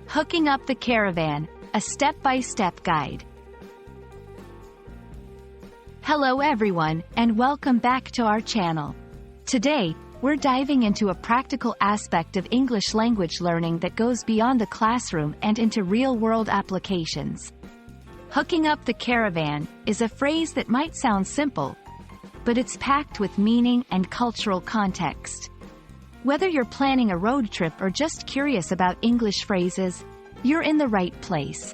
Hooking up the caravan, a step-by-step guide. Hello everyone, and welcome back to our channel. Today, we're diving into a practical aspect of English language learning that goes beyond the classroom and into real-world applications. Hooking up the caravan is a phrase that might sound simple, but it's packed with meaning and cultural context. Whether you're planning a road trip or just curious about English phrases, you're in the right place.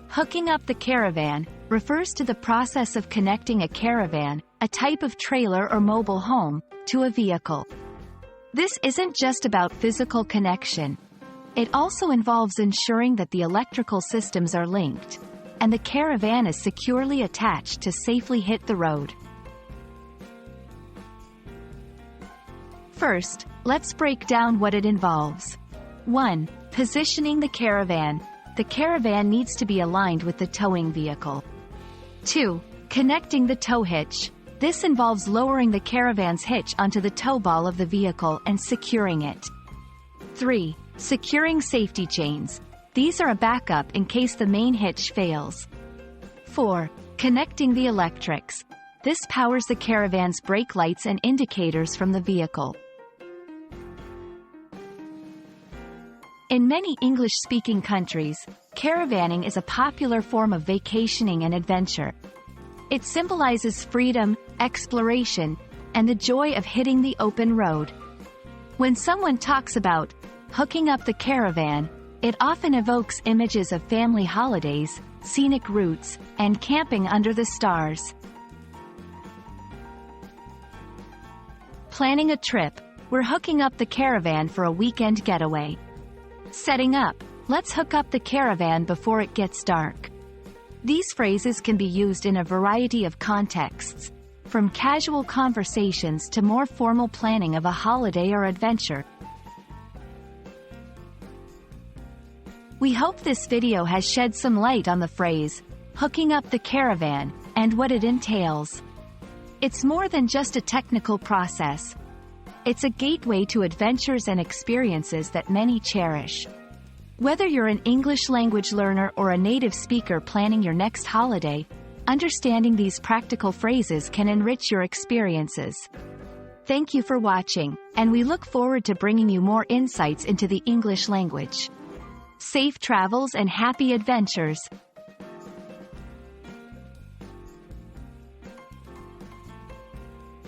Hooking up the caravan refers to the process of connecting a caravan, a type of trailer or mobile home, to a vehicle. This isn't just about physical connection. It also involves ensuring that the electrical systems are linked, and the caravan is securely attached to safely hit the road. First, let's break down what it involves. 1. Positioning the caravan. The caravan needs to be aligned with the towing vehicle. 2. Connecting the tow hitch. This involves lowering the caravan's hitch onto the tow ball of the vehicle and securing it. 3. Securing safety chains. These are a backup in case the main hitch fails. 4. Connecting the electrics. This powers the caravan's brake lights and indicators from the vehicle. In many English-speaking countries, caravanning is a popular form of vacationing and adventure. It symbolizes freedom, exploration, and the joy of hitting the open road. When someone talks about hooking up the caravan, it often evokes images of family holidays, scenic routes, and camping under the stars. Planning a trip, we're hooking up the caravan for a weekend getaway. Setting up, let's hook up the caravan before it gets dark. These phrases can be used in a variety of contexts, from casual conversations to more formal planning of a holiday or adventure. We hope this video has shed some light on the phrase, hooking up the caravan, and what it entails. It's more than just a technical process. It's a gateway to adventures and experiences that many cherish. Whether you're an English language learner or a native speaker planning your next holiday, understanding these practical phrases can enrich your experiences. Thank you for watching, and we look forward to bringing you more insights into the English language. Safe travels and happy adventures!